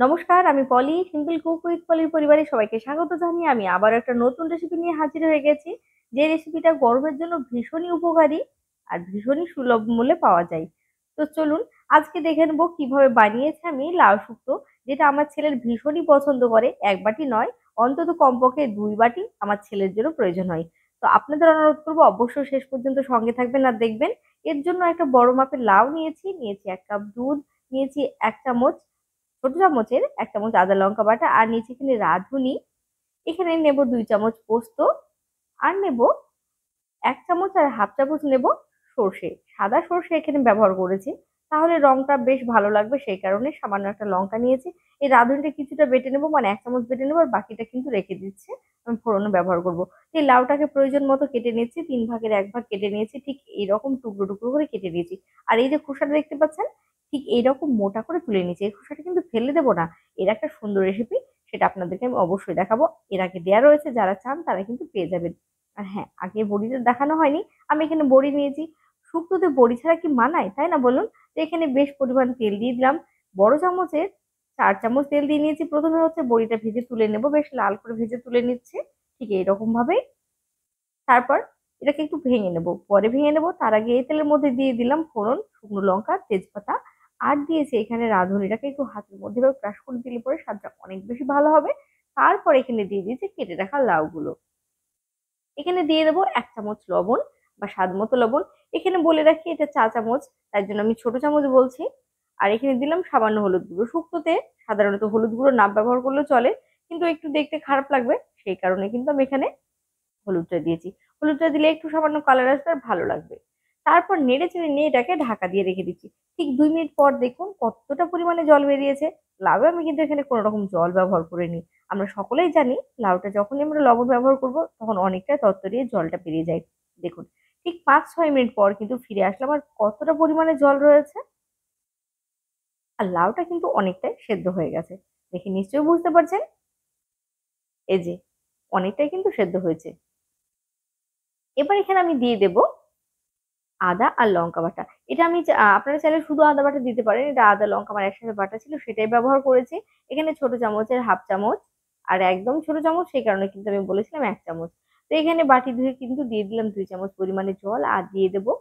নমস্কার, আমি পলি। Simple cook with পলির পরিবারে সবাইকে স্বাগত জানিয়ে আমি আবার একটা নতুন রেসিপি নিয়ে হাজির হয়ে গেছি। যে রেসিপিটা গরমের জন্য ভীষণই উপকারী আর ভীষণই সুলভ মূল্যে পাওয়া যায়। তো চলুন আজকে দেখে নেবো কিভাবে বানিয়েছি আমি লাউ শুক্তো, যেটা আমার ছেলের ভীষণই পছন্দ করে। এক বাটি নয়, অন্তত কমপক্ষে 2 বাটি আমার ছেলের জন্য প্রয়োজন হয়। তো আপনাদের অনুরোধ করবো অবশ্যই শেষ পর্যন্ত সঙ্গে থাকবেন আর দেখবেন। এর জন্য একটা বড় মাপের লাউ নিয়েছি 1 কাপ দুধ, নিয়েছি 1 চামচ ছোট চামচের 1 চামচ আদা লঙ্কা বাটা, আর নিচে এখানে রাঁধুনি। এখানে নেব 2 চামচ পোস্ত, আর নেব 1 চামচ আর হাফ চামচ নেব সর্ষে। সাদা সর্ষে এখানে ব্যবহার করেছি, তাহলে রংটা বেশ ভালো লাগবে, সেই কারণে সামান্য একটা লঙ্কা নিয়েছি। এই রাঁধুনিটা কিছুটা বেটে নেবো, মানে 1 চামচ বেটে নেবো, আর বাকিটা কিন্তু রেখে দিচ্ছে, আমি ফোড়নে ব্যবহার করব। এই লাউটাকে প্রয়োজন মতো কেটে নিয়েছি, 3 ভাগের 1 ভাগ কেটে নিয়েছি, ঠিক এইরকম টুকরো টুকরো করে কেটে নিয়েছি। আর এই যে খোসাটা দেখতে পাচ্ছেন, ঠিক এইরকম মোটা করে তুলে নিয়েছি। এই খোসাটা কিন্তু ফেলে দেবো না, এর একটা সুন্দর রেসিপি, সেটা আপনাদেরকে আমি অবশ্যই দেখাবো। এর আগে দেওয়া রয়েছে, যারা চান তারা কিন্তু পেয়ে যাবেন। আর হ্যাঁ, আগে বড়িটা দেখানো হয়নি। আমি এখানে বড়ি নিয়েছি। শুক্তোতে বড়ি ছাড়া কি মানায়, তাই না বলুন? তো এখানে বেশ পরিমাণ তেল দিয়ে দিলাম। বড় চামচের 4 চামচ তেল দিয়ে নিয়েছি। প্রথমে হচ্ছে বড়িটা ভেজে তুলে নেব, বেশ লাল করে ভেজে তুলে নিচ্ছে, ঠিক এইরকম ভাবেই। তারপর এটাকে একটু ভেঙে নেব, পরে ভেঙে নেব। তার আগে এই তেলের মধ্যে দিয়ে দিলাম ফোড়ন, শুকনো লঙ্কা, তেজপাতা, আর দিয়েছি এখানে রাঁধুনি। এটাকে একটু হাতের মধ্যে এভাবে ক্রাশ করে দিলে পরে স্বাদটা অনেক বেশি ভালো হবে। তারপর এখানে দিয়ে দিয়েছি কেটে রাখা লাউগুলো। এখানে দিয়ে দেবো 1 চামচ লবণ বা স্বাদ মতো লবণ। এখানে বলে রাখি এটা চা চামচ, তাই জন্য আমি ছোট চামচ বলছি। আর এখানে দিলাম সামান্য হলুদ গুঁড়ো। শুক্তোতে সাধারণত হলুদ গুঁড়ো না ব্যবহার করলেও চলে, কিন্তু একটু দেখতে খারাপ লাগবে, সেই কারণে কিন্তু আমি এখানে হলুদটা দিয়েছি। হলুদটা দিলে একটু সামান্য কালার আসবে আর ভালো লাগবে। তারপর নেড়ে চেড়ে নিয়ে এটাকে ঢাকা দিয়ে রেখে দিচ্ছি। ঠিক 2 মিনিট পর দেখুন কতটা পরিমাণে জল বেরিয়েছে। লাউয়ে আমি কিন্তু এখানে কোনো রকম জল ব্যবহার করিনি। আমরা সকলেই জানি লাউটা যখনই আমরা লবণ ব্যবহার করব তখন অনেকটা তরতরিয়ে জলটা বেরিয়ে যায়। দেখুন, ঠিক 5-6 মিনিট পর কিন্তু ফিরে আসলাম, আর কতটা পরিমাণে জল রয়েছে। আর লাউটা কিন্তু অনেকটাই সেদ্ধ হয়ে গেছে, দেখে নিশ্চয়ই বুঝতে পারছেন। এই যে অনেকটাই কিন্তু সেদ্ধ হয়েছে। এবার এখানে আমি দিয়ে দেব আদা আর লঙ্কা বাটা। এটা আমি আপনারা চাইলে শুধু আদা বাটা দিতে পারেন। এটা আদা লঙ্কা আমার একসাথে বাটা ছিল, সেটাই ব্যবহার করেছি। এখানে ছোট চামচের হাফ চামচ, আর একদম ছোট চামচ, সেই কারণে কিন্তু আমি বলেছিলাম 1 চামচ। তো এখানে বাটি ধুয়ে কিন্তু দিয়ে দিলাম 2 চামচ পরিমাণে জল, আর দিয়ে দেবো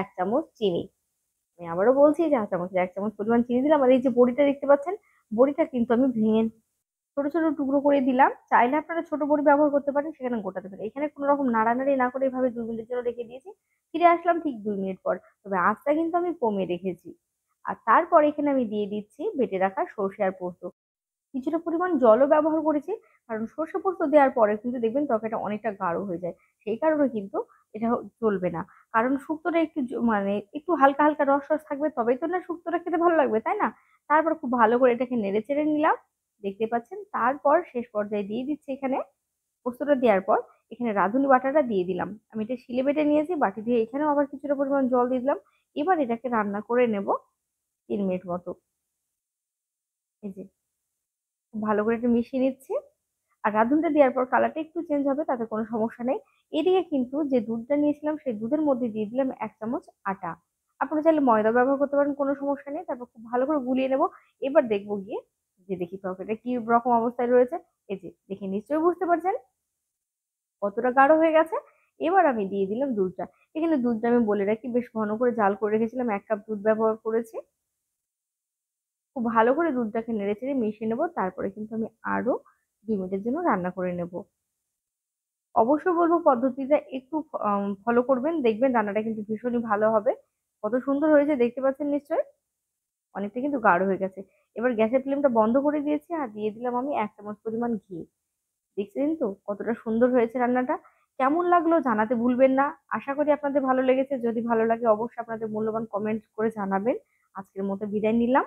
1 চামচ চিনি। আমি আবারও বলছি যে 1 চামচের 1 চামচ পরিমাণ চিনি দিলাম। আর এই যে বড়িটা দেখতে পাচ্ছেন, বড়িটা কিন্তু আমি ভেঙে ছোট ছোট টুকরো করে দিলাম। চাইলে আপনারা ছোট বড়ি ব্যবহার করতে পারেন, সেখানে গোটাতে পারেন। এখানে কোনো রকম নাড়ানাড়ি না করে এভাবে 2 মিনিটের জন্য রেখে দিয়েছি। ফিরে আসলাম ঠিক 2 মিনিট পর, তবে আঁচটা কিন্তু আমি কমিয়ে রেখেছি। আর তারপর এখানে আমি দিয়ে দিচ্ছি বেটে রাখা সর্ষে আর পোস্ত। কিছুটা পরিমাণ জলও ব্যবহার করেছি, কারণ সর্ষে পোস্ত দেওয়ার পরে কিন্তু দেখবেন তরকারিটা অনেকটা গাঢ় হয়ে যায়। সেই কারণে কিন্তু এটা চলবে না। কারণ শুক্তোটা একটু মানে একটু হালকা হালকা রস রস থাকবে, তবেই তো না শুক্তোটা খেতে ভালো লাগবে, তাই না? তারপর খুব ভালো করে এটাকে নেড়ে চেড়ে নিলাম, দেখতে পাচ্ছেন। তারপর শেষ পর্যায়ে দিয়ে দিচ্ছি এখানে পোস্তটা দেওয়ার পর এখানে রাঁধুনি বাটাটা দিয়ে দিলাম। আমি এটা শিলে বেটে নিয়েছি, বাটি দিয়ে এখানেও আবার কিছুটা পরিমাণ জল দিয়ে দিলাম। এবার এটাকে রান্না করে নেব 3 মিনিট মতো। এই যে খুব ভালো করে একটু মিশিয়ে নিচ্ছি। আর রাঁধুনিটা দেওয়ার পর কালারটা একটু চেঞ্জ হবে, তাতে কোনো সমস্যা নেই। এদিকে কিন্তু যে দুধটা নিয়েছিলাম সেই দুধের মধ্যে দিয়ে দিলাম 1 চামচ আটা। আপনারা চাইলে ময়দা ব্যবহার করতে পারেন, কোনো সমস্যা নেই। তারপর খুব ভালো করে গুলিয়ে নেব। এবার দেখবো গিয়ে যে দেখি তরকারিটা কি রকম অবস্থায় রয়েছে। এই যে দেখে নিশ্চয়ই বুঝতে পারছেন কতটা গাঢ় হয়ে গেছে। এবার আমি দিয়ে দিলাম দুধটা। এখানে দুধটা আমি বলে রাখি বেশ ঘন করে জাল করে রেখেছিলাম, 1 কাপ দুধ ব্যবহার করেছি। খুব ভালো করে দুধটাকে নেড়েচেড়ে মিশিয়ে নেব। তারপরে কিন্তু আমি আরো 2 মিনিটের জন্য রান্না করে নেব। অবশ্যই বলবো পদ্ধতিটা একটু ফলো করবেন, দেখবেন রান্নাটা কিন্তু ভীষণই ভালো হবে। কত সুন্দর হয়েছে দেখতে পাচ্ছেন নিশ্চয়ই। অনেকটা কিন্তু গাঢ় হয়ে গেছে। এবার গ্যাসের ফ্লেমটা বন্ধ করে দিয়েছি, আর দিয়ে দিলাম আমি 1 চামচ পরিমাণ ঘি। দেখছেন তো কতটা সুন্দর হয়েছে রান্নাটা। কেমন লাগলো জানাতে ভুলবেন না। আশা করি আপনাদের ভালো লেগেছে। যদি ভালো লাগে অবশ্যই আপনাদের মূল্যবান কমেন্ট করে জানাবেন। আজকের মতো বিদায় নিলাম।